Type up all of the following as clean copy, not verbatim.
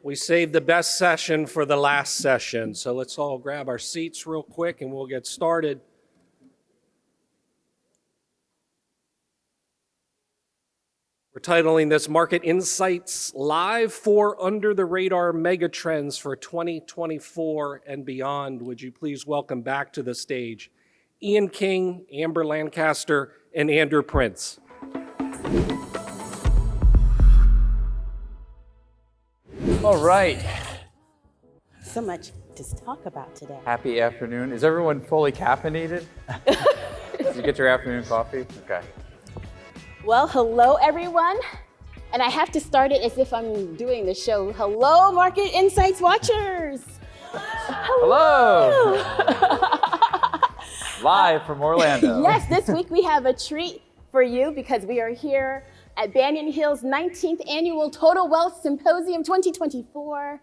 We saved the best session for the last session, so let's all grab our seats real quick and we'll get started. We're titling this Market Insights Live, 4 under-the-radar megatrends for 2024 and beyond. Would you please welcome back to the stage Ian King, Amber Lancaster, and Andrew Prince. All right. So much to talk about today. Happy afternoon. Is everyone fully caffeinated? Did you get your afternoon coffee? Okay. Well, hello everyone. And I have to start it as if I'm doing the show. Hello, Market Insights watchers. Hello. Live from Orlando. Yes, this week we have a treat for you because we are here at Banyan Hill's 19th Annual Total Wealth Symposium 2024.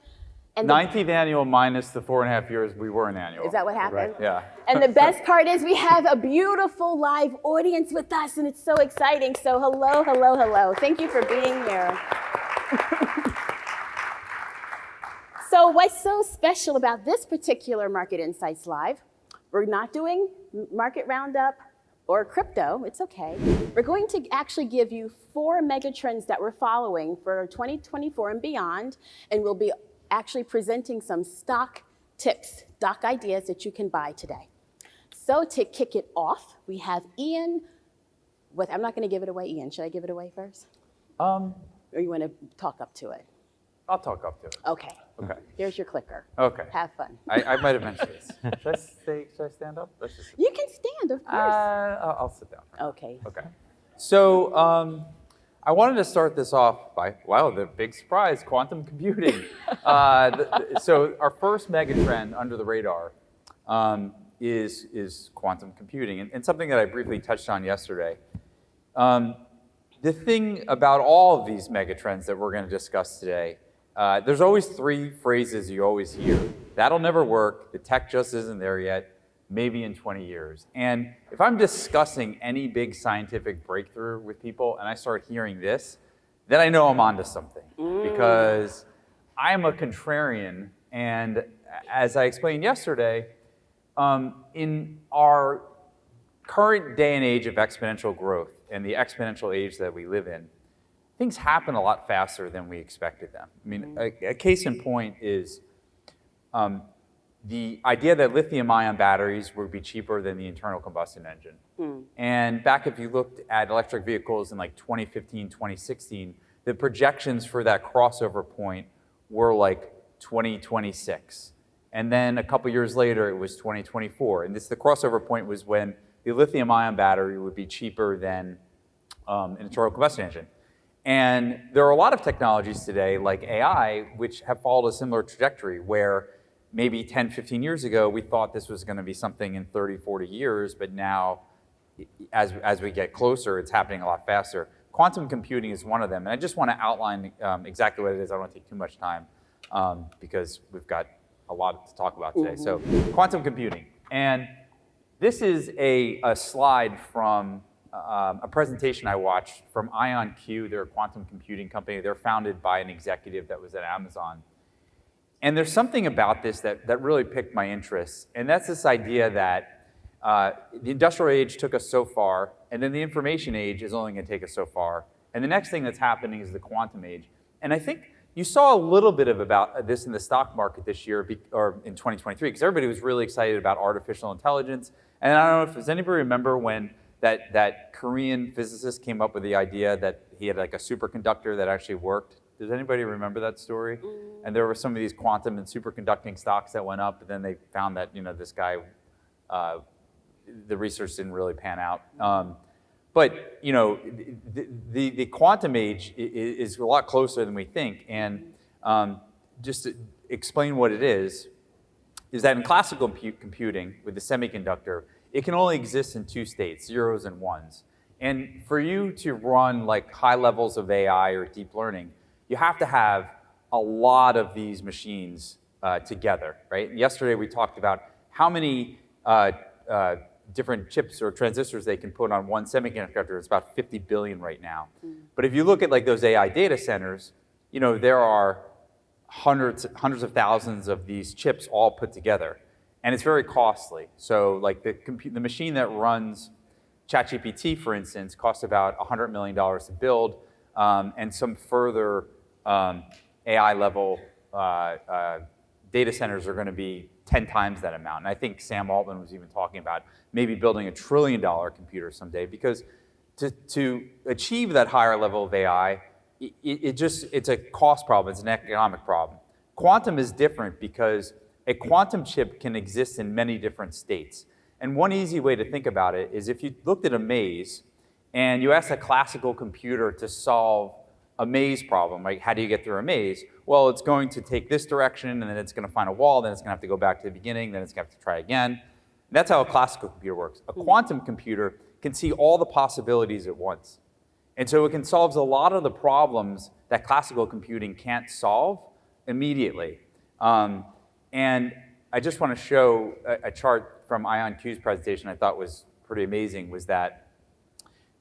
And 19th annual minus the 4.5 years we were an annual. Is that what happened? Right. Yeah. And the best part is we have a beautiful live audience with us, and it's so exciting. So hello, hello, hello. Thank you for being here. So what's so special about this particular Market Insights Live? We're not doing Market Roundup or crypto, it's okay. We're going to actually give you 4 megatrends that we're following for 2024 and beyond, and we'll be actually presenting some stock tips, stock ideas that you can buy today. So to kick it off, we have Ian I'm not gonna give it away, Ian. Should I give it away first? Or you wanna talk up to it? I'll talk up to it. Okay. Okay. Here's your clicker. Okay. Have fun. I might have mentioned this. Should I stand up? Let's just. You can stand, of course. I'll sit down. Okay. Okay. So I wanted to start this off by, wow, the big surprise, quantum computing. So our first megatrend under the radar is quantum computing, and something that I briefly touched on yesterday. The thing about all of these megatrends that we're going to discuss today, there's always 3 phrases you always hear. That'll never work, the tech just isn't there yet, maybe in 20 years. And if I'm discussing any big scientific breakthrough with people and I start hearing this, then I know I'm onto something. Because I'm a contrarian, and as I explained yesterday, in our current day and age of exponential growth and the exponential age that we live in, things happen a lot faster than we expected them. I mean, a case in point is the idea that lithium-ion batteries would be cheaper than the internal combustion engine. And back if you looked at electric vehicles in like 2015, 2016, the projections for that crossover point were like 2026. And then a couple years later, it was 2024. And the crossover point was when the lithium-ion battery would be cheaper than an internal combustion engine. And there are a lot of technologies today, like AI, which have followed a similar trajectory, where maybe 10, 15 years ago, we thought this was going to be something in 30, 40 years, but now, as we get closer, it's happening a lot faster. Quantum computing is one of them, and I just want to outline exactly what it is. I don't want to take too much time, because we've got a lot to talk about today. So, quantum computing. And this is a slide from a presentation I watched from IonQ. They're a quantum computing company. They're founded by an executive that was at Amazon. And there's something about this that really piqued my interest, and that's this idea that the industrial age took us so far, and then the information age is only going to take us so far. And the next thing that's happening is the quantum age. And I think you saw a little bit about this in the stock market this year, or in 2023, because everybody was really excited about artificial intelligence. And I don't know if does anybody remember when that Korean physicist came up with the idea that he had like a superconductor that actually worked. Does anybody remember that story? And there were some of these quantum and superconducting stocks that went up, but then they found that this guy, the research didn't really pan out. But the quantum age is a lot closer than we think. And just to explain what it is that in classical computing with the semiconductor, it can only exist in 2 states, zeros and ones. And for you to run like high levels of AI or deep learning, you have to have a lot of these machines together, right? Yesterday we talked about how many different chips or transistors they can put on one semiconductor. It's about 50 billion right now. But if you look at like those AI data centers, there are hundreds of thousands of these chips all put together. And it's very costly. So like the machine that runs ChatGPT, for instance, costs about $100 million to build, and some further AI level data centers are going to be 10 times that amount. And I think Sam Altman was even talking about maybe building $1 trillion computer someday, because to achieve that higher level of AI, it's a cost problem, it's an economic problem. Quantum is different because a quantum chip can exist in many different states. And one easy way to think about it is if you looked at a maze and you asked a classical computer to solve a maze problem, like how do you get through a maze? Well, it's going to take this direction, and then it's going to find a wall, then it's going to have to go back to the beginning, then it's going to have to try again. That's how a classical computer works. A quantum computer can see all the possibilities at once. And so it can solve a lot of the problems that classical computing can't solve immediately. And I just want to show a chart from IonQ's presentation I thought was pretty amazing, was that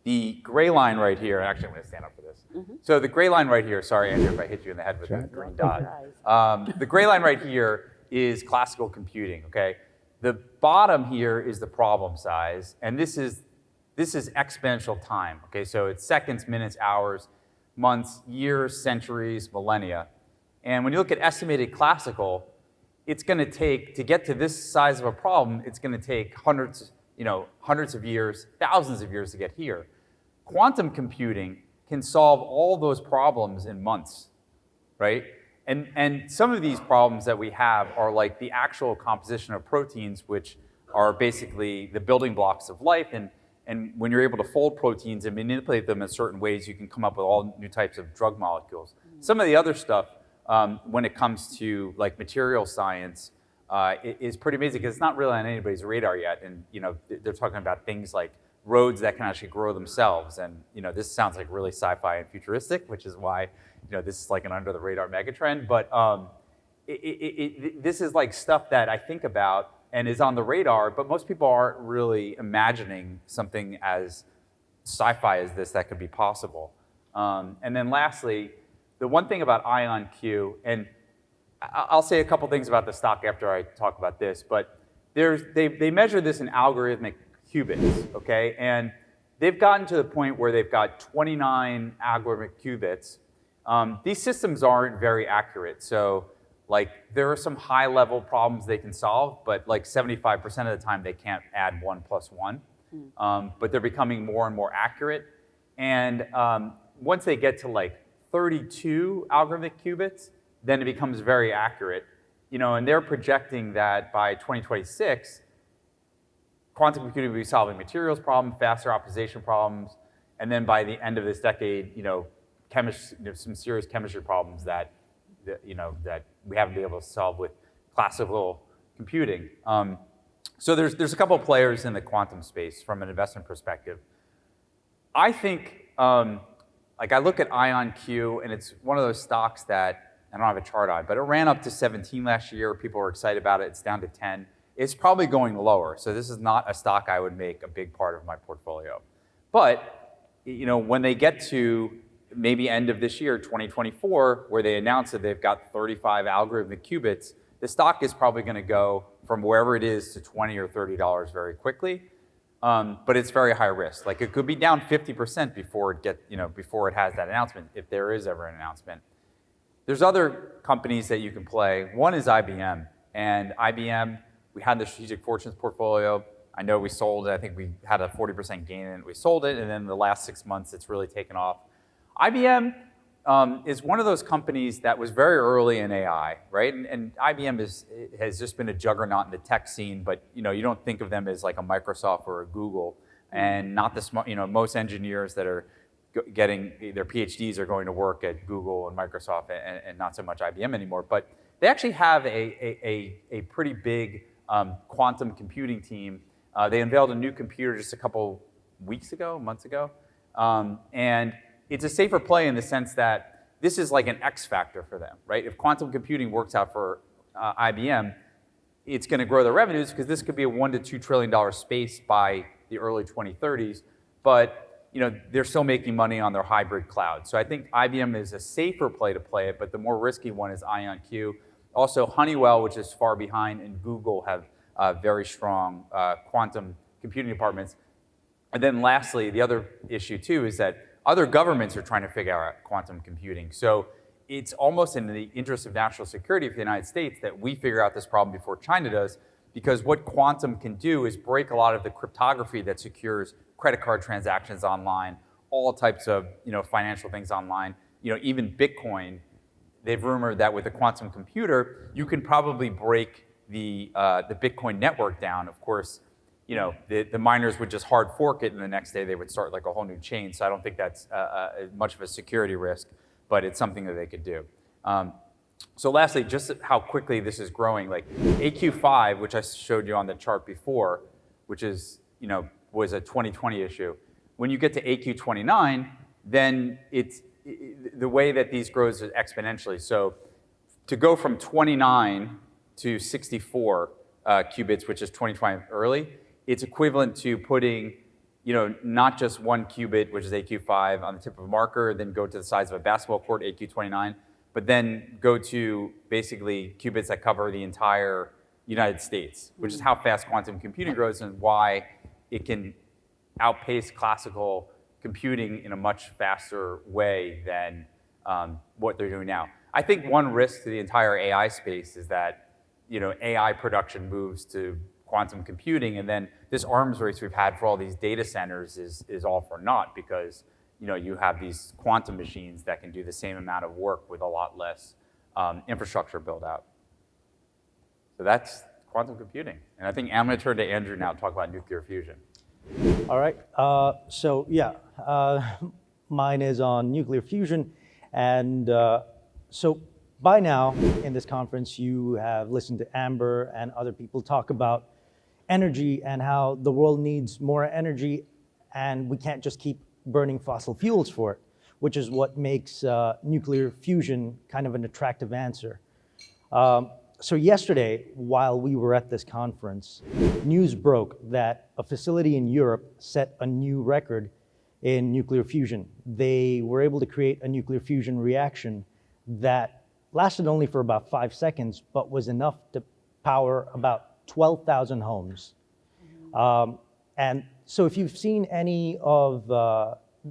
the gray line right here, actually I'm going to stand up for this. So the gray line right here, sorry Andrew if I hit you in the head with that green dot. The gray line right here is classical computing, okay? The bottom here is the problem size, and this is exponential time, okay? So it's seconds, minutes, hours, months, years, centuries, millennia. And when you look at estimated classical, it's going to take, to get to this size of a problem, it's going to take hundreds of years, thousands of years to get here. Quantum computing can solve all those problems in months, right? And some of these problems that we have are like the actual composition of proteins, which are basically the building blocks of life. And when you're able to fold proteins and manipulate them in certain ways, you can come up with all new types of drug molecules. Some of the other stuff, when it comes to like material science, is pretty amazing because it's not really on anybody's radar yet. And they're talking about things like roads that can actually grow themselves. And this sounds like really sci-fi and futuristic, which is why this is like an under the radar megatrend. But this is like stuff that I think about and is on the radar, but most people aren't really imagining something as sci-fi as this that could be possible. And then lastly, the one thing about IonQ, and I'll say a couple things about the stock after I talk about this, but they measure this in algorithmic qubits, okay? And they've gotten to the point where they've got 29 algorithmic qubits. These systems aren't very accurate, so like there are some high level problems they can solve, but like 75% of the time they can't add 1 plus 1. But they're becoming more and more accurate. And once they get to like 32 algorithmic qubits, then it becomes very accurate. And they're projecting that by 2026, quantum computing will be solving materials problems, faster optimization problems, and then by the end of this decade, some serious chemistry problems that we haven't been able to solve with classical computing. So there's a couple of players in the quantum space from an investment perspective. I think, like I look at IonQ, and it's one of those stocks that I don't have a chart on, but it ran up to 17 last year. People were excited about it. It's down to 10. It's probably going lower. So this is not a stock I would make a big part of my portfolio. But when they get to maybe end of this year, 2024, where they announce that they've got 35 algorithmic qubits, the stock is probably going to go from wherever it is to $20 or $30 very quickly. But it's very high risk. Like it could be down 50% before it has that announcement, if there is ever an announcement. There's other companies that you can play. One is IBM, and IBM, we had the Strategic Fortunes portfolio. I know we sold it. I think we had a 40% gain in it. We sold it, and then the last 6 months, it's really taken off. IBM is one of those companies that was very early in AI, right? And IBM has just been a juggernaut in the tech scene, but you don't think of them as like a Microsoft or a Google, and not the smart. Most engineers that are getting their PhDs are going to work at Google and Microsoft, and not so much IBM anymore. But they actually have a pretty big quantum computing team. They unveiled a new computer just a couple months ago, and it's a safer play in the sense that this is like an X factor for them, right? If quantum computing works out for IBM, it's going to grow their revenues because this could be a $1 to $2 trillion space by the early 2030s. But they're still making money on their hybrid cloud. So I think IBM is a safer play to play it, but the more risky one is IonQ. Also, Honeywell, which is far behind, and Google have very strong quantum computing departments. And then lastly, the other issue too is that other governments are trying to figure out quantum computing. So it's almost in the interest of national security for the United States that we figure out this problem before China does, because what quantum can do is break a lot of the cryptography that secures credit card transactions online, all types of financial things online, even Bitcoin. They've rumored that with a quantum computer, you can probably break the Bitcoin network down. Of course, the miners would just hard fork it, and the next day they would start like a whole new chain. So I don't think that's much of a security risk, but it's something that they could do. So lastly, just how quickly this is growing, like AQ5, which I showed you on the chart before, which is, was a 2020 issue. When you get to AQ29, then the way that these grows is exponentially. So to go from 29 to 64 qubits, which is 2020 early, it's equivalent to putting, not just one qubit, which is AQ5, on the tip of a marker, then go to the size of a basketball court, AQ29, but then go to basically qubits that cover the entire United States, which is how fast quantum computing grows and why it can outpace classical computing in a much faster way than what they're doing now. I think one risk to the entire AI space is that AI production moves to quantum computing, and then this arms race we've had for all these data centers is all for naught, because you have these quantum machines that can do the same amount of work with a lot less infrastructure build out. So that's quantum computing. And I think I'm going to turn to Andrew now to talk about nuclear fusion. All right. Mine is on nuclear fusion. And so by now in this conference, you have listened to Amber and other people talk about energy and how the world needs more energy, and we can't just keep burning fossil fuels for it, which is what makes nuclear fusion kind of an attractive answer. So yesterday, while we were at this conference, news broke that a facility in Europe set a new record in nuclear fusion. They were able to create a nuclear fusion reaction that lasted only for about 5 seconds, but was enough to power about 12,000 homes. And so if you've seen any of,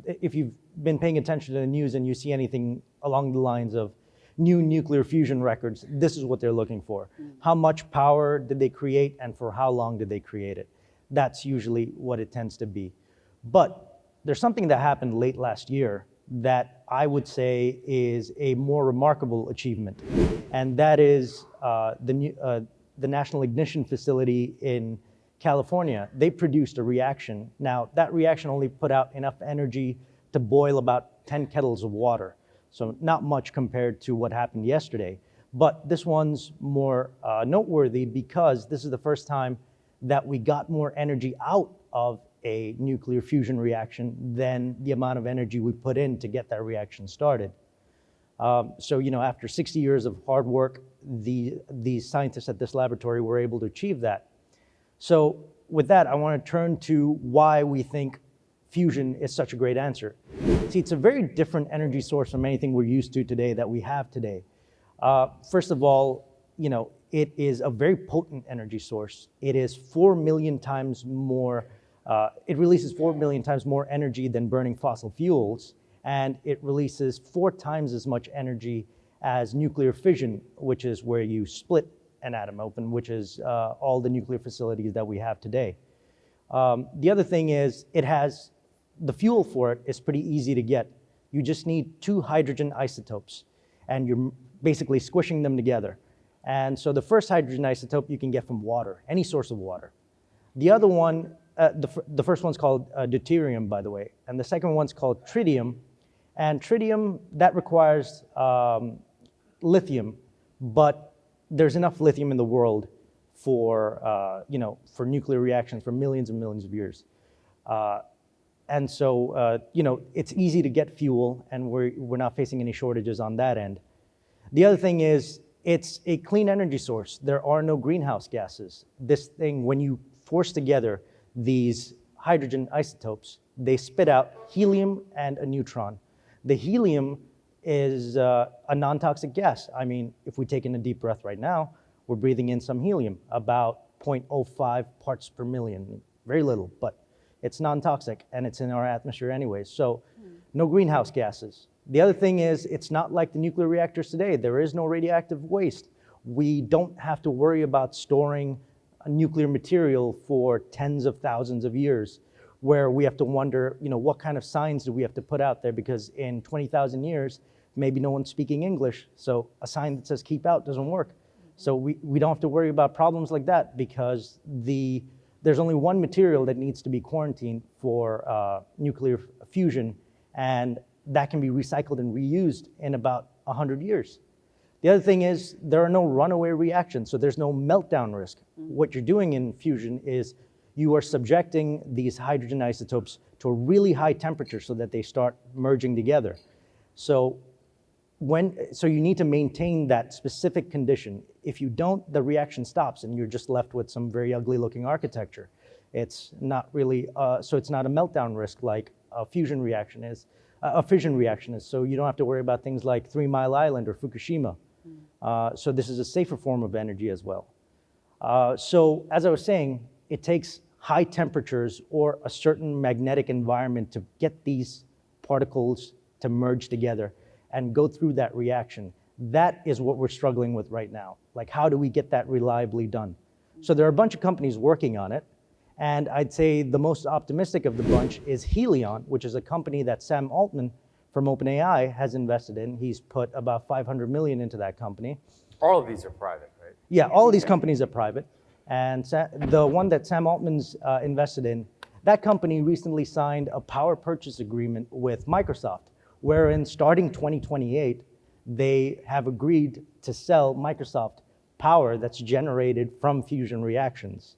if you've been paying attention to the news and you see anything along the lines of new nuclear fusion records, this is what they're looking for. How much power did they create and for how long did they create it? That's usually what it tends to be. But there's something that happened late last year that I would say is a more remarkable achievement. And that is the National Ignition Facility in California. They produced a reaction. Now, that reaction only put out enough energy to boil about 10 kettles of water. So not much compared to what happened yesterday. But this one's more noteworthy because this is the first time that we got more energy out of a nuclear fusion reaction than the amount of energy we put in to get that reaction started. So after 60 years of hard work, these scientists at this laboratory were able to achieve that. So with that, I want to turn to why we think fusion is such a great answer. See, it's a very different energy source from anything we're used to today that we have today. First of all, it is a very potent energy source. It is 4 million times more, it releases 4 million times more energy than burning fossil fuels, and it releases 4 times as much energy as nuclear fission, which is where you split an atom open, which is all the nuclear facilities that we have today. The other thing is the fuel for it is pretty easy to get. You just need 2 hydrogen isotopes, and you're basically squishing them together. And so the first hydrogen isotope you can get from water, any source of water. The other one, the first one's called deuterium, by the way, and the second one's called tritium. And tritium, that requires lithium, but there's enough lithium in the world for nuclear reactions for millions and millions of years. And so, it's easy to get fuel, and we're not facing any shortages on that end. The other thing is, it's a clean energy source. There are no greenhouse gases. This thing, when you force together these hydrogen isotopes, they spit out helium and a neutron. The helium is a non-toxic gas. I mean, if we take in a deep breath right now, we're breathing in some helium, about 0.05 parts per million. Very little, but it's non-toxic and it's in our atmosphere anyway. So no greenhouse gases. The other thing is, it's not like the nuclear reactors today. There is no radioactive waste. We don't have to worry about storing nuclear material for tens of thousands of years, where we have to wonder, what kind of signs do we have to put out there? Because in 20,000 years, maybe no one's speaking English, so a sign that says keep out doesn't work. So we don't have to worry about problems like that, because there's only one material that needs to be quarantined for nuclear fusion, and that can be recycled and reused in about 100 years. The other thing is, there are no runaway reactions, so there's no meltdown risk. What you're doing in fusion is you are subjecting these hydrogen isotopes to a really high temperature so that they start merging together. So you need to maintain that specific condition. If you don't, the reaction stops and you're just left with some very ugly looking architecture. It's not really, so it's not a meltdown risk like a fusion reaction is, a fission reaction is. So you don't have to worry about things like 3 Mile Island or Fukushima. So this is a safer form of energy as well. So as I was saying, it takes high temperatures or a certain magnetic environment to get these particles to merge together and go through that reaction. That is what we're struggling with right now. Like, how do we get that reliably done? So there are a bunch of companies working on it. And I'd say the most optimistic of the bunch is Helion, which is a company that Sam Altman from OpenAI has invested in. He's put about $500 million into that company. All of these are private, right? Yeah, all of these companies are private. And the one that Sam Altman's invested in, that company recently signed a power purchase agreement with Microsoft, wherein starting 2028, they have agreed to sell Microsoft power that's generated from fusion reactions.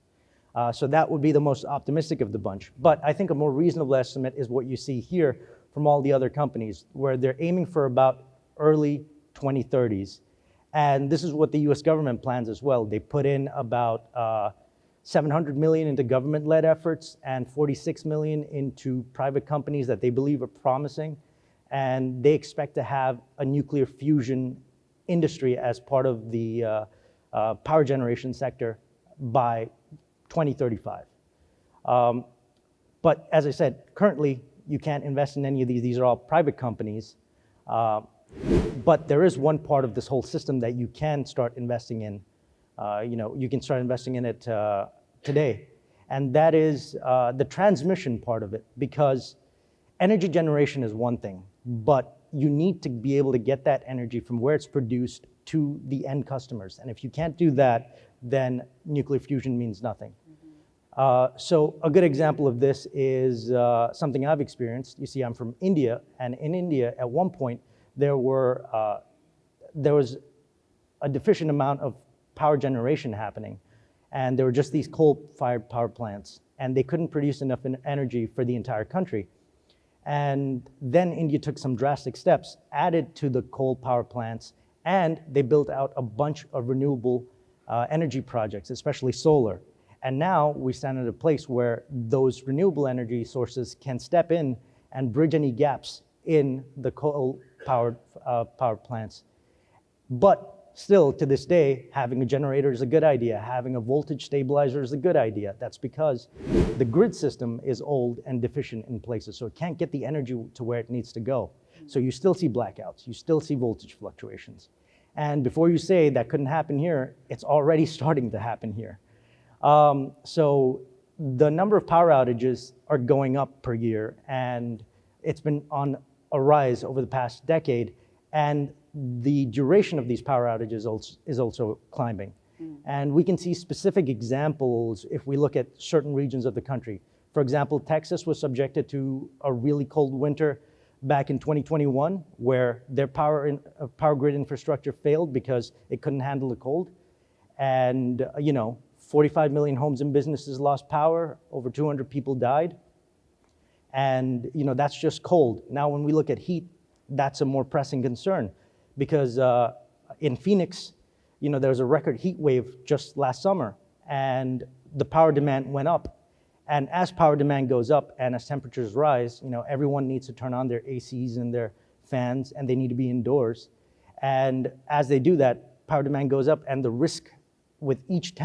So that would be the most optimistic of the bunch. But I think a more reasonable estimate is what you see here from all the other companies, where they're aiming for about early 2030s. And this is what the US government plans as well. They put in about 700 million into government-led efforts and 46 million into private companies that they believe are promising. And they expect to have a nuclear fusion industry as part of the power generation sector by 2035. But as I said, currently, you can't invest in any of these. These are all private companies. But there is one part of this whole system that you can start investing in. You can start investing in it today. And that is the transmission part of it, because energy generation is one thing, but you need to be able to get that energy from where it's produced to the end customers. And if you can't do that, then nuclear fusion means nothing. So a good example of this is something I've experienced. You see, I'm from India, and in India, at one point, there was a deficient amount of power generation happening, and there were just these coal-fired power plants, and they couldn't produce enough energy for the entire country. And then India took some drastic steps, added to the coal power plants, and they built out a bunch of renewable energy projects, especially solar. And now we stand at a place where those renewable energy sources can step in and bridge any gaps in the coal-powered power plants. But still, to this day, having a generator is a good idea. Having a voltage stabilizer is a good idea. That's because the grid system is old and deficient in places, so it can't get the energy to where it needs to go. So you still see blackouts. You still see voltage fluctuations. And before you say that couldn't happen here, it's already starting to happen here. So the number of power outages are going up per year, and it's been on a rise over the past decade, and the duration of these power outages is also climbing. And we can see specific examples if we look at certain regions of the country. For example, Texas was subjected to a really cold winter back in 2021, where their power grid infrastructure failed because it couldn't handle the cold. And 45 million homes and businesses lost power, over 200 people died. And that's just cold. Now when we look at heat, that's a more pressing concern, because in Phoenix, there was a record heat wave just last summer, and the power demand went up. And as power demand goes up and as temperatures rise, everyone needs to turn on their ACs and their fans, and they need to be indoors. And as they do that, power demand goes up, and the risk with each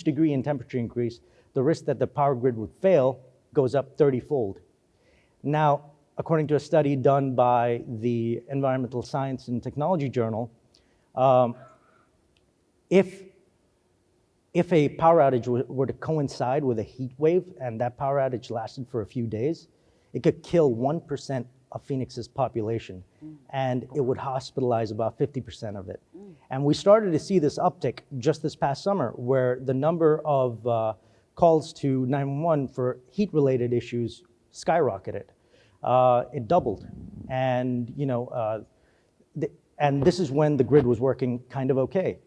degree in temperature increase, the risk that the power grid would fail goes up 30-fold. Now, according to a study done by the Environmental Science and Technology Journal, if a power outage were to coincide with a heat wave and that power outage lasted for a few days, it could kill 1% of Phoenix's population, and it would hospitalize about 50% of it. And we started to see this uptick just this past summer, where the number of calls to 911 for heat-related issues skyrocketed. It doubled, and and this is when the grid was working kind of okay.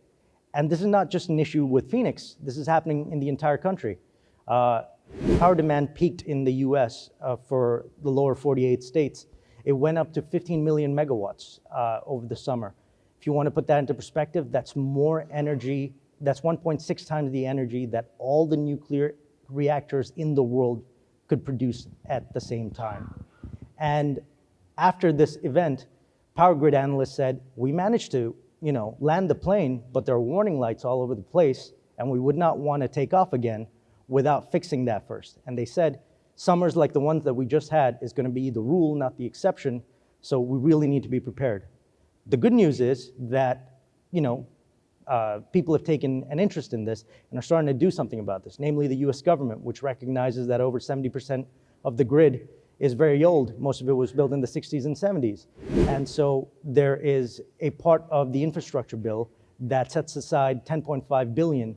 And this is not just an issue with Phoenix. This is happening in the entire country. Power demand peaked in the US for the lower 48 states. It went up to 15 million megawatts over the summer. If you want to put that into perspective, that's more energy, that's 1.6 times the energy that all the nuclear reactors in the world could produce at the same time. And after this event, power grid analysts said, we managed to land the plane, but there are warning lights all over the place, and we would not want to take off again without fixing that first. And they said, summers like the ones that we just had is going to be the rule, not the exception, so we really need to be prepared. The good news is that, people have taken an interest in this and are starting to do something about this, namely the US government, which recognizes that over 70% of the grid is very old. Most of it was built in the 60s and 70s. And so there is a part of the infrastructure bill that sets aside $10.5 billion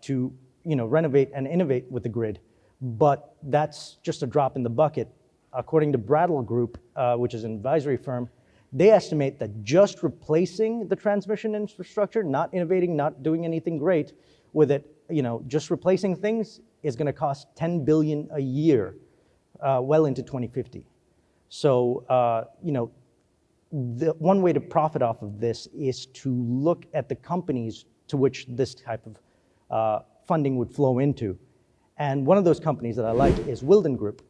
to renovate and innovate with the grid. But that's just a drop in the bucket. According to Brattle Group, which is an advisory firm, they estimate that just replacing the transmission infrastructure, not innovating, not doing anything great with it, just replacing things is going to cost $10 billion a year. Well into 2050. So, the one way to profit off of this is to look at the companies to which this type of funding would flow into. And one of those companies that I like is Wilden Group.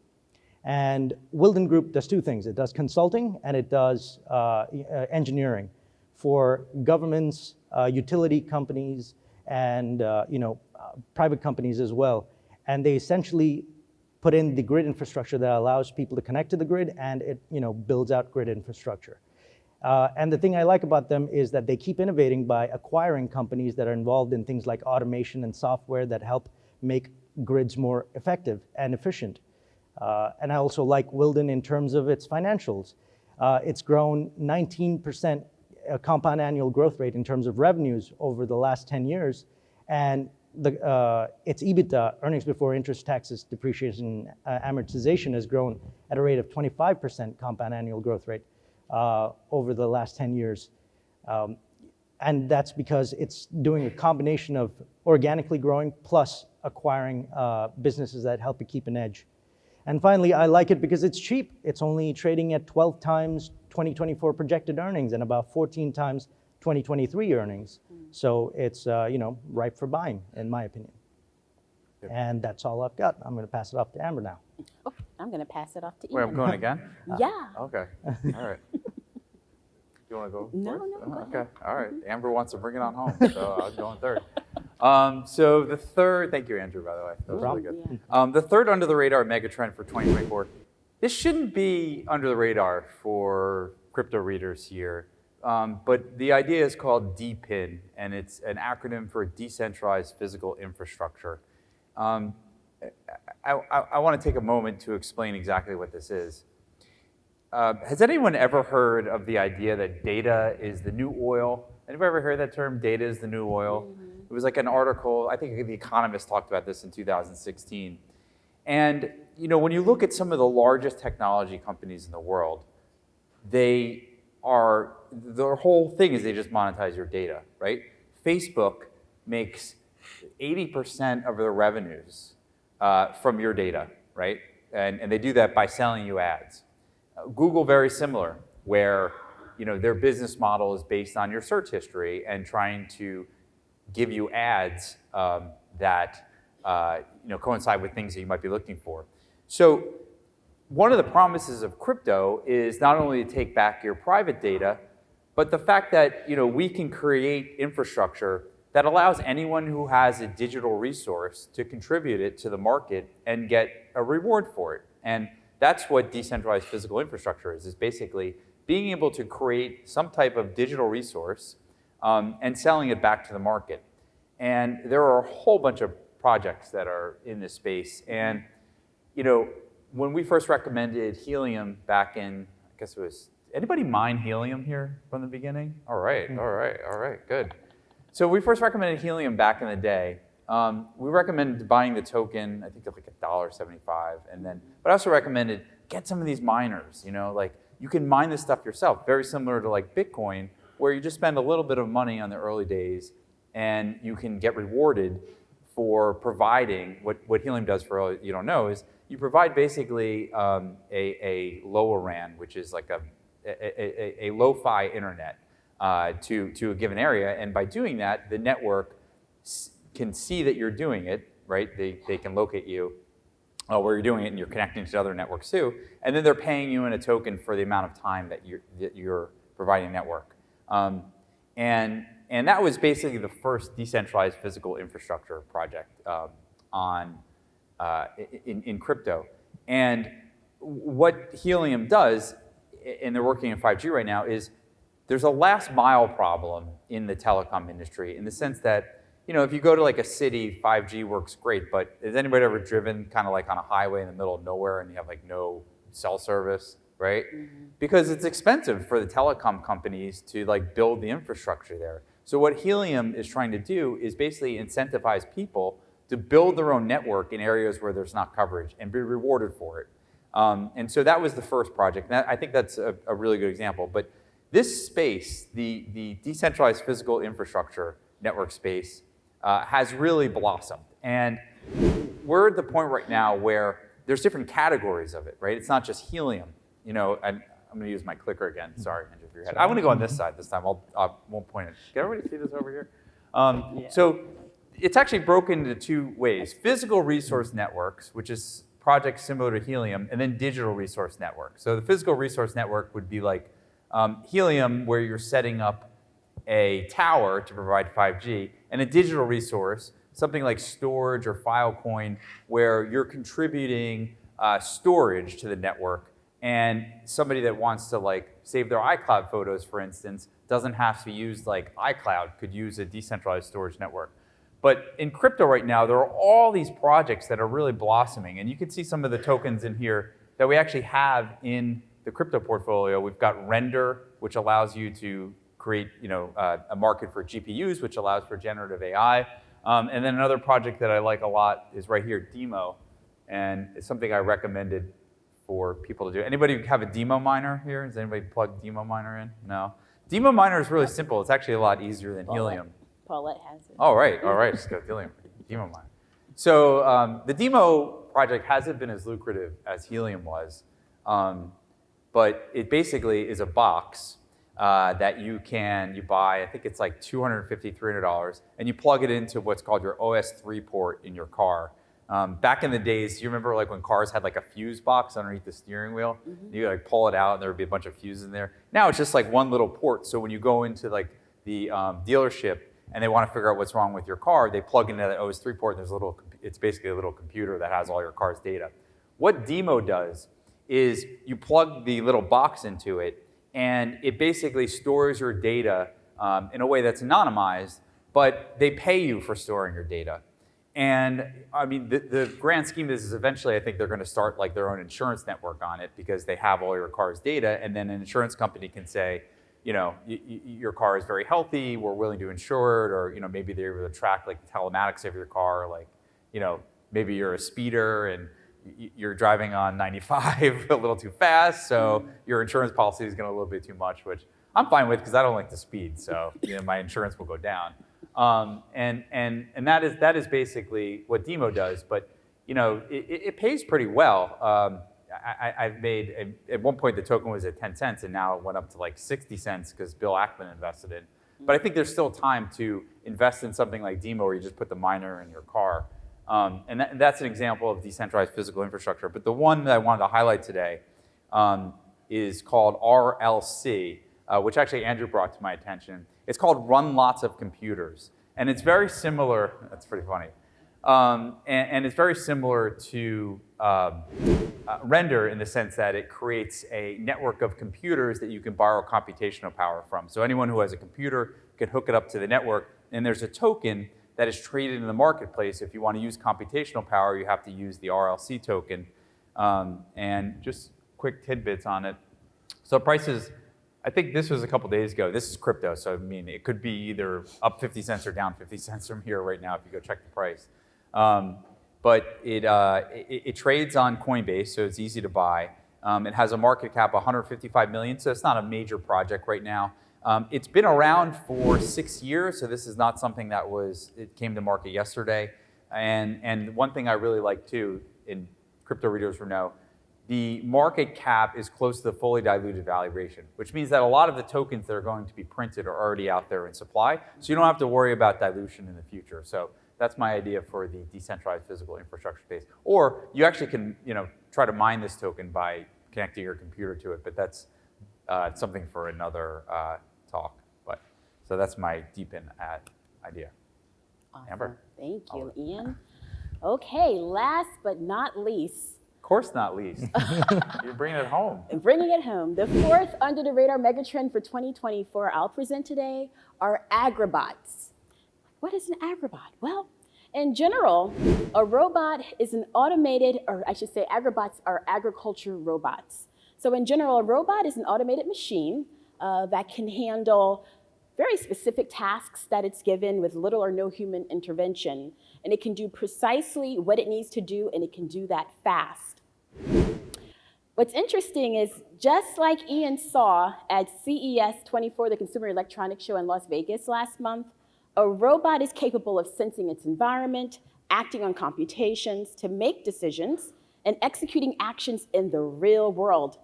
And Wilden Group does two things. It does consulting and it does engineering for governments, utility companies, and private companies as well. And they essentially put in the grid infrastructure that allows people to connect to the grid, and it builds out grid infrastructure. And the thing I like about them is that they keep innovating by acquiring companies that are involved in things like automation and software that help make grids more effective and efficient. And I also like Wilden in terms of its financials. It's grown 19% compound annual growth rate in terms of revenues over the last 10 years, and its EBITDA, earnings before interest, taxes, depreciation, amortization, has grown at a rate of 25% compound annual growth rate over the last 10 years. And that's because it's doing a combination of organically growing plus acquiring businesses that help it keep an edge. And finally, I like it because it's cheap. It's only trading at 12 times 2024 projected earnings and about 14 times 2023 earnings. So it's ripe for buying, in my opinion. Good. And that's all I've got. I'm going to pass it off to Amber now. Oh, I'm going to pass it off to Ian. Wait, I'm going again? Yeah. Okay. All right. You want to go? No, first? no, go Okay. ahead. All right. Amber wants to bring it on home, so I'll go in third. So the third, thank you, Andrew, by the way. That was really good. Yeah. The third under the radar megatrend for 2024. This shouldn't be under the radar for crypto readers here, but the idea is called DePIN, and it's an acronym for decentralized physical infrastructure. I want to take a moment to explain exactly what this is. Has anyone ever heard of the idea that data is the new oil? Anybody ever heard that term, data is the new oil? Mm-hmm. It was like an article, I think The Economist talked about this in 2016. And when you look at some of the largest technology companies in the world, their whole thing is they just monetize your data, right? Facebook makes 80% of their revenues from your data, right? And they do that by selling you ads. Google, very similar, where their business model is based on your search history and trying to give you ads that coincide with things that you might be looking for. So one of the promises of crypto is not only to take back your private data, but the fact that we can create infrastructure that allows anyone who has a digital resource to contribute it to the market and get a reward for it. And that's what decentralized physical infrastructure is basically being able to create some type of digital resource and selling it back to the market. And there are a whole bunch of projects that are in this space. And when we first recommended helium back in, I guess it was, anybody mine helium here from the beginning? All right, good. So we first recommended helium back in the day. We recommended buying the token, I think at like $1.75, but I also recommended get some of these miners, like you can mine this stuff yourself, very similar to like Bitcoin, where you just spend a little bit of money on the early days and you can get rewarded for providing, what helium does for all you don't know is you provide basically a LoRaWAN, which is like a lo-fi internet to a given area. And by doing that, the network can see that you're doing it, right? They can locate you where you're doing it, and you're connecting to other networks too. And then they're paying you in a token for the amount of time that you're providing network. And that was basically the first decentralized physical infrastructure project in crypto. And what helium does, and they're working in 5G right now, is there's a last mile problem in the telecom industry in the sense that, if you go to like a city, 5G works great, but has anybody ever driven kind of like on a highway in the middle of nowhere and you have like no cell service, right? Mm-hmm. Because it's expensive for the telecom companies to like build the infrastructure there. So what helium is trying to do is basically incentivize people to build their own network in areas where there's not coverage and be rewarded for it. And so that was the first project. And I think that's a really good example. But this space, the decentralized physical infrastructure network space, has really blossomed. And we're at the point right now where there's different categories of it, right? It's not just helium. And I'm going to use my clicker again. Sorry, Andrew, for your head. I want to go on this side this time. I won't point it. Can everybody see this over here? Yeah. So it's actually broken into two ways. Physical resource networks, which is projects similar to helium, and then digital resource networks. So the physical resource network would be like helium, where you're setting up a tower to provide 5G, and a digital resource, something like storage or Filecoin, where you're contributing storage to the network. And somebody that wants to like save their iCloud photos, for instance, doesn't have to use like iCloud, could use a decentralized storage network. But in crypto right now, there are all these projects that are really blossoming. And you can see some of the tokens in here that we actually have in the crypto portfolio. We've got Render, which allows you to create a market for GPUs, which allows for generative AI. And then another project that I like a lot is right here, Demo. And it's something I recommended for people to do. Anybody have a Demo miner here? Does anybody plug Demo miner in? No. Demo miner is really simple. It's actually a lot easier than helium. Paulette has it. All right. Just go helium. Demo miner. So the Demo project hasn't been as lucrative as helium was, but it basically is a box that you buy. I think it's like $250, $300, and you plug it into what's called your OS3 port in your car. Back in the days, you remember like when cars had like a fuse box underneath the steering wheel? Mm-hmm. You like pull it out and there would be a bunch of fuses in there. Now it's just like one little port. So when you go into like the dealership and they want to figure out what's wrong with your car, they plug into that OS3 port. And it's basically a little computer that has all your car's data. What Demo does is you plug the little box into it, and it basically stores your data in a way that's anonymized, but they pay you for storing your data. And I mean, the grand scheme of this is eventually, I think they're going to start like their own insurance network on it because they have all your car's data, and then an insurance company can say, your car is very healthy, we're willing to insure it, or maybe they're able to track like the telematics of your car, like maybe you're a speeder and you're driving on 95 a little too fast, so your insurance policy is going to a little bit too much, which I'm fine with because I don't like to speed, so my insurance will go down. And that is basically what Demo does, but it pays pretty well. I've made at one point the token was at 10 cents, and now it went up to like 60 cents because Bill Ackman invested in. But I think there's still time to invest in something like Demo, where you just put the miner in your car. And that's an example of decentralized physical infrastructure. But the one that I wanted to highlight today is called RLC, which actually Andrew brought to my attention. It's called Run Lots of Computers. And it's very similar, that's pretty funny. And it's very similar to Render in the sense that it creates a network of computers that you can borrow computational power from. So anyone who has a computer can hook it up to the network, and there's a token that is traded in the marketplace. If you want to use computational power, you have to use the RLC token. And just quick tidbits on it. So prices, I think this was a couple days ago. This is crypto, so I mean, it could be either up 50 cents or down 50 cents from here right now if you go check the price. But it trades on Coinbase, so it's easy to buy. It has a market cap of 155 million, so it's not a major project right now. It's been around for 6 years, so this is not something that it came to market yesterday. And one thing I really like too, and crypto readers will know, the market cap is close to the fully diluted valuation, which means that a lot of the tokens that are going to be printed are already out there in supply, so you don't have to worry about dilution in the future. So that's my idea for the decentralized physical infrastructure space. Or you actually can, try to mine this token by connecting your computer to it, but that's something for another talk. So that's my DePIN idea. Awesome. Amber? Thank you, Ian. Okay, last but not least. Of course not least. You're bringing it home. Bringing it home. The fourth under the radar megatrend for 2024 I'll present today are Agribots. What is an Agribot? Well, in general, a robot is an automated, or I should say Agribots are agriculture robots. So in general, a robot is an automated machine that can handle very specific tasks that it's given with little or no human intervention. And it can do precisely what it needs to do, and it can do that fast. What's interesting is, just like Ian saw at CES 24, the Consumer Electronics Show in Las Vegas last month, a robot is capable of sensing its environment, acting on computations to make decisions, and executing actions in the real world.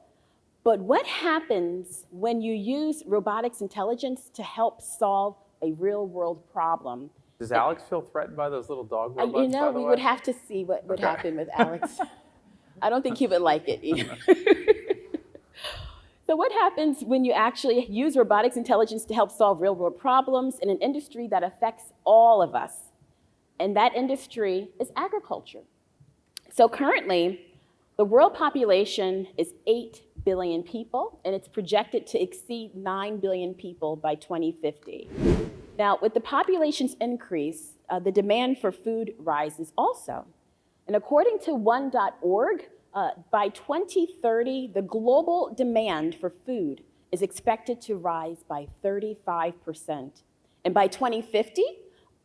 But what happens when you use robotics intelligence to help solve a real-world problem? Does Alex feel threatened by those little dog robots, by the we way? would have to see what would happen with Alex. I don't think he would like it either. So what happens when you actually use robotics intelligence to help solve real-world problems in an industry that affects all of us? And that industry is agriculture. So currently, the world population is 8 billion people, and it's projected to exceed 9 billion people by 2050. Now, with the population's increase, the demand for food rises also. And according to one.org, by 2030, the global demand for food is expected to rise by 35%. And by 2050,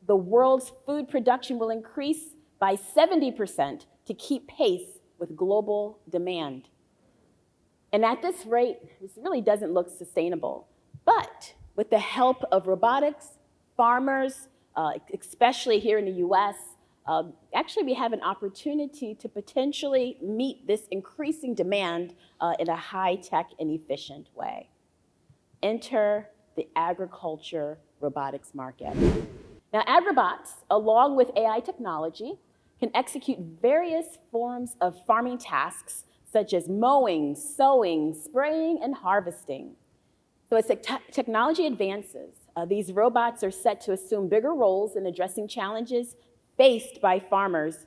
the world's food production will increase by 70% to keep pace with global demand. And at this rate, this really doesn't look sustainable. But with the help of robotics, farmers, especially here in the US, actually we have an opportunity to potentially meet this increasing demand in a high-tech and efficient way. Enter the agriculture robotics market. Now, Agribots, along with AI technology, can execute various forms of farming tasks such as mowing, sowing, spraying, and harvesting. So as technology advances, these robots are set to assume bigger roles in addressing challenges faced by farmers.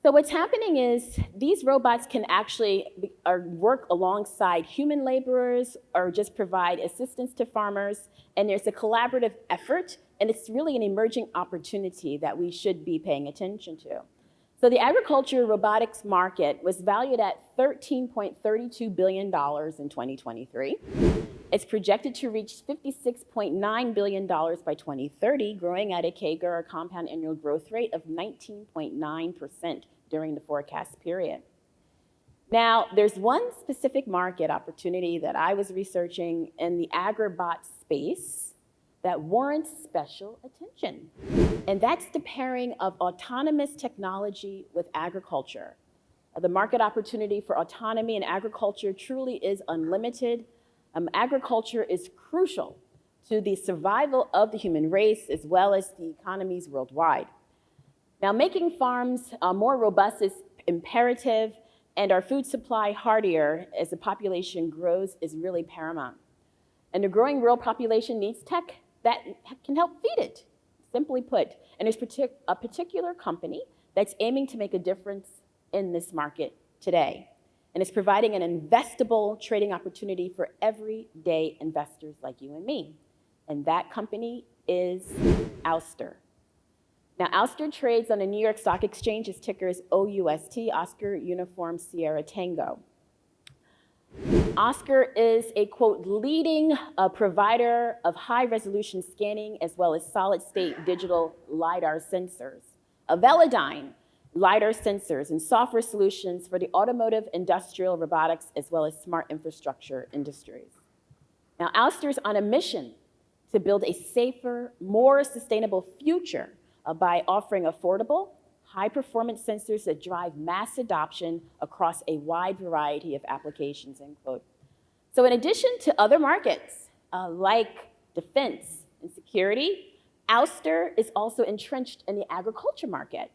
So what's happening is these robots can actually work alongside human laborers or just provide assistance to farmers, and there's a collaborative effort, and it's really an emerging opportunity that we should be paying attention to. So the agriculture robotics market was valued at $13.32 billion in 2023. It's projected to reach $56.9 billion by 2030, growing at a CAGR, or compound annual growth rate, of 19.9% during the forecast period. Now, there's one specific market opportunity that I was researching in the Agribot space that warrants special attention. And that's the pairing of autonomous technology with agriculture. The market opportunity for autonomy in agriculture truly is unlimited. Agriculture is crucial to the survival of the human race as well as the economies worldwide. Now, making farms more robust is imperative, and our food supply hardier as the population grows is really paramount. And the growing rural population needs tech that can help feed it, simply put. And there's a particular company that's aiming to make a difference in this market today. And it's providing an investable trading opportunity for everyday investors like you and me. And that company is Ouster. Now, Ouster trades on the New York Stock Exchange. Its ticker is OUST, Oscar Uniform Sierra Tango. Oscar is a, quote, leading provider of high-resolution scanning as well as solid-state digital LiDAR sensors, Velodyne LiDAR sensors, and software solutions for the automotive, industrial, robotics, as well as smart infrastructure industries. Now, Ouster is on a mission to build a safer, more sustainable future by offering affordable, high-performance sensors that drive mass adoption across a wide variety of applications, end quote. So in addition to other markets like defense and security, Ouster is also entrenched in the agriculture market.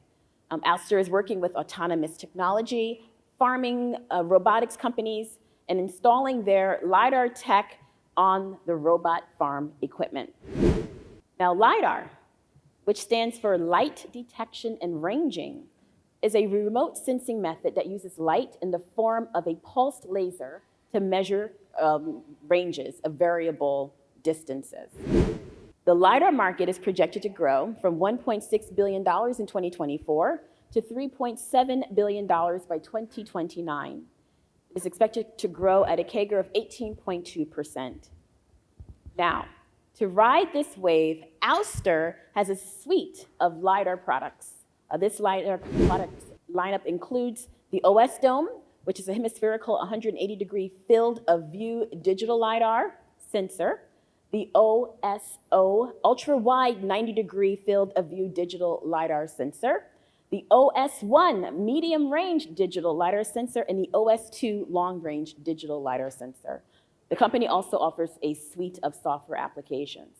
Ouster is working with autonomous technology, farming, robotics companies, and installing their LiDAR tech on the robot farm equipment. Now, LiDAR, which stands for Light Detection and Ranging, is a remote sensing method that uses light in the form of a pulsed laser to measure ranges of variable distances. The LiDAR market is projected to grow from $1.6 billion in 2024 to $3.7 billion by 2029. It is expected to grow at a CAGR of 18.2%. Now, to ride this wave, Ouster has a suite of LiDAR products. This LiDAR product lineup includes the OS Dome, which is a hemispherical 180-degree field of view digital LiDAR sensor, the OSO, ultra-wide 90-degree field of view digital LiDAR sensor, the OS1, medium-range digital LiDAR sensor, and the OS2, long-range digital LiDAR sensor. The company also offers a suite of software applications.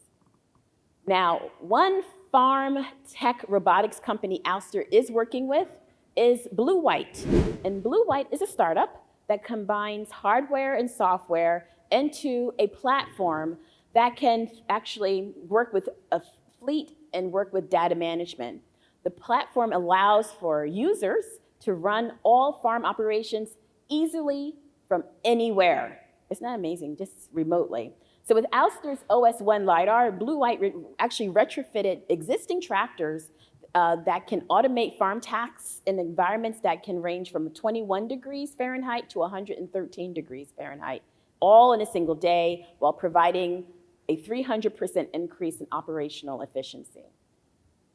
Now, one farm tech robotics company Ouster is working with is Blue White. And Blue White is a startup that combines hardware and software into a platform that can actually work with a fleet and work with data management. The platform allows for users to run all farm operations easily from anywhere. Isn't that amazing? Just remotely. So with Ouster's OS1 LiDAR, Blue White actually retrofitted existing tractors that can automate farm tasks in environments that can range from 21 degrees Fahrenheit to 113 degrees Fahrenheit, all in a single day, while providing a 300% increase in operational efficiency.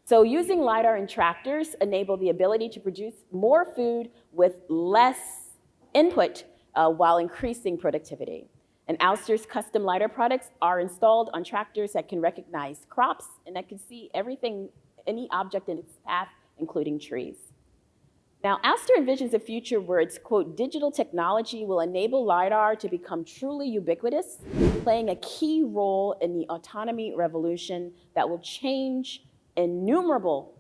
So using LiDAR in tractors enable the ability to produce more food with less input while increasing productivity. And Ouster's custom LiDAR products are installed on tractors that can recognize crops and that can see everything, any object in its path, including trees. Now, Ouster envisions a future where its, quote, digital technology will enable LiDAR to become truly ubiquitous, playing a key role in the autonomy revolution that will change innumerable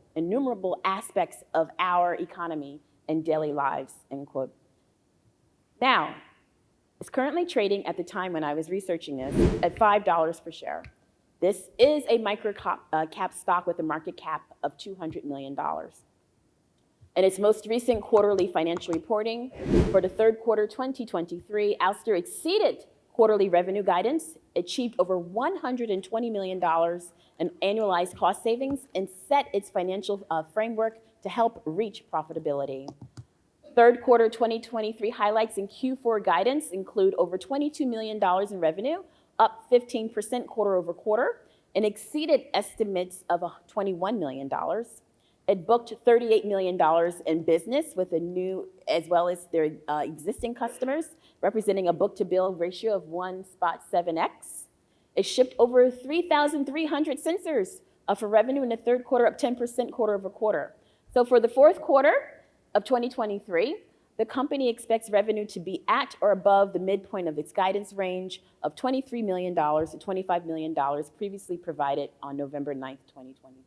aspects of our economy and daily lives, end quote. Now, it's currently trading at the time when I was researching this at $5 per share. This is a micro cap stock with a market cap of $200 million. In its most recent quarterly financial reporting for the third quarter 2023, Ouster exceeded quarterly revenue guidance, achieved over $120 million in annualized cost savings, and set its financial framework to help reach profitability. Third quarter 2023 highlights in Q4 guidance include over $22 million in revenue, up 15% quarter over quarter, and exceeded estimates of $21 million. It booked $38 million in business with a new, as well as their existing customers, representing a book-to-bill ratio of 1.7x. It shipped over 3,300 sensors for revenue in the third quarter, up 10% quarter over quarter. So for the fourth quarter of 2023, the company expects revenue to be at or above the midpoint of its guidance range of $23 million to $25 million previously provided on November 9th, 2023.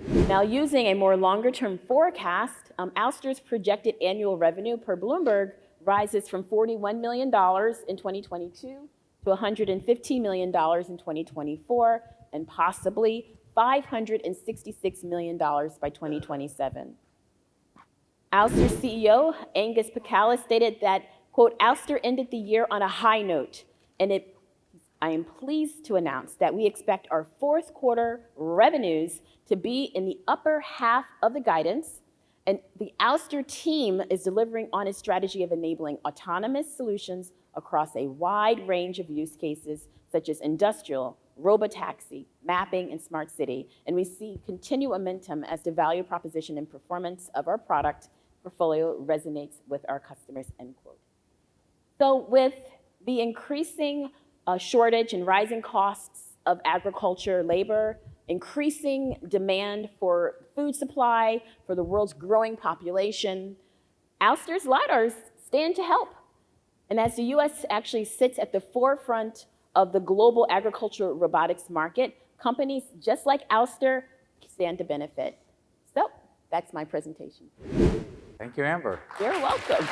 Now, using a more longer-term forecast, Ouster's projected annual revenue per Bloomberg rises from $41 million in 2022 to $115 million in 2024, and possibly $566 million by 2027. Ouster's CEO, Angus Pacala, stated that, quote, Ouster ended the year on a high note, and I am pleased to announce that we expect our fourth quarter revenues to be in the upper half of the guidance, and the Ouster team is delivering on its strategy of enabling autonomous solutions across a wide range of use cases, such as industrial, robotaxi, mapping, and smart city. And we see continued momentum as the value proposition and performance of our product portfolio resonates with our customers, end quote. So with the increasing shortage and rising costs of agriculture labor, increasing demand for food supply for the world's growing population, Ouster's LiDARs stand to help. And as the US actually sits at the forefront of the global agricultural robotics market, companies just like Ouster stand to benefit. So that's my presentation. Thank you, Amber. You're welcome. Do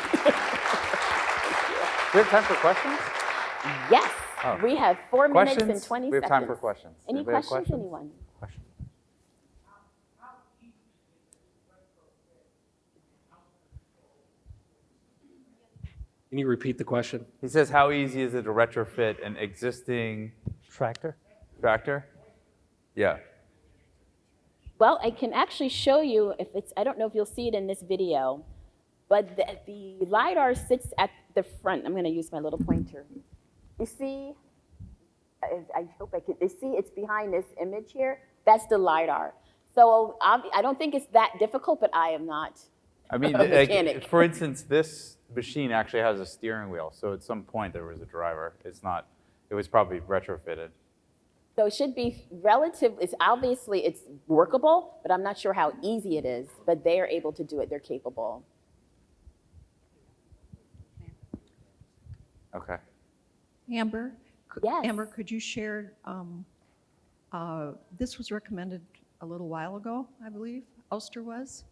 we have time for questions? Yes, Oh. we have 4 minutes Questions? and 20 seconds. We have time for questions. Any Anybody have questions, anyone? Questions? Can you repeat the question? He says, how easy is it to retrofit an existing Tractor? tractor? Yeah. Well, I can actually show you if it's, I don't know if you'll see it in this video, but the LiDAR sits at the front. I'm going to use my little pointer. You see, I hope I can, you see it's behind this image here? That's the LiDAR. So I don't think it's that difficult, but I am not I mean, a mechanic. for instance, this machine actually has a steering wheel. So at some point there was a driver. It's not, it was probably retrofitted. So it should be it's obviously it's workable, but I'm not sure how easy it is, but they are able to do it, they're capable. Okay. Amber, Yes. Amber, could you share, this was recommended a little while ago, I believe, Ouster was?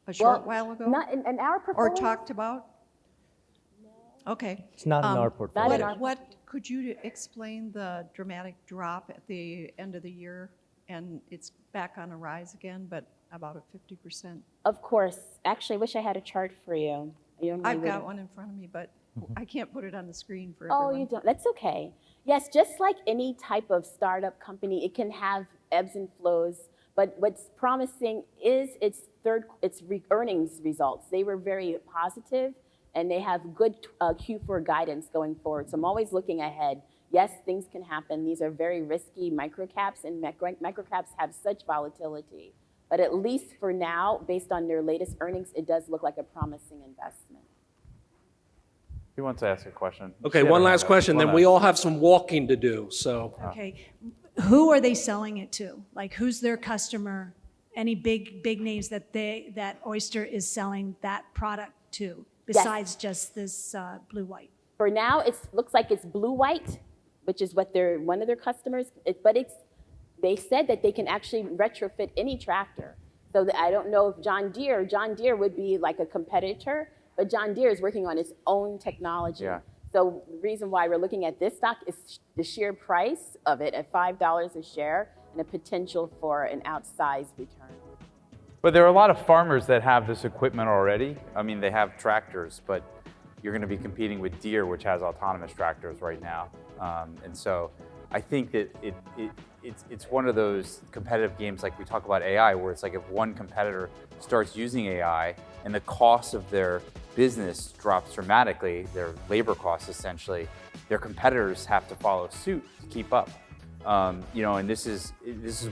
A short while ago? Not in our Or portfolio. talked about? Okay. It's not in our portfolio. in our- What, could you explain the dramatic drop at the end of the year? And it's back on a rise again, but about a 50%. Of course. Actually, I wish I had a chart for you. I've got one in front of me, but I can't put it on the screen for Oh, everyone. you don't? That's okay. Yes, just like any type of startup company, it can have ebbs and flows. But what's promising is its earnings results. They were very positive, and they have good Q4 guidance going forward. So I'm always looking ahead. Yes, things can happen. These are very risky microcaps, and microcaps have such volatility. But at least for now, based on their latest earnings, it does look like a promising investment. Who wants to ask a question? Okay, Share one on last that. question, One then we last. all have some walking to do, so. Okay. Who are they selling it to? Like, who's their customer? Any big names that Oyster is selling that product to, besides just this blue-white? For now, it looks like it's blue-white, which is what one of their customers. They said that they can actually retrofit any tractor. So I don't know if John Deere would be like a competitor, but John Deere is working on its own technology. Yeah. So the reason why we're looking at this stock is the sheer price of it at $5 a share and a potential for an outsized return. But there are a lot of farmers that have this equipment already. I mean, they have tractors, but you're going to be competing with Deere, which has autonomous tractors right now. And so I think that it's one of those competitive games like we talk about AI, where it's like if one competitor starts using AI and the cost of their business drops dramatically, their labor costs essentially, their competitors have to follow suit to keep up. And this is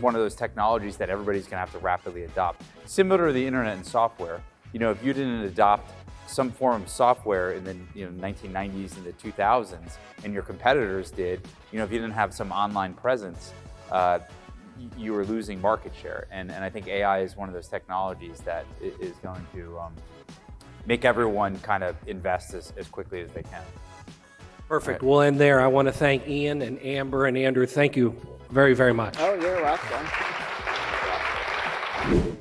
one of those technologies that everybody's going to have to rapidly adopt. Similar to the internet and software, if you didn't adopt some form of software in the 1990s and the 2000s, and your competitors did, if you didn't have some online presence, you were losing market share. And I think AI is one of those technologies that is going to make everyone kind of invest as quickly as they can. Perfect. Right. We'll end there. I want to thank Ian and Amber and Andrew. Thank you very, very much. Oh, you're welcome. that.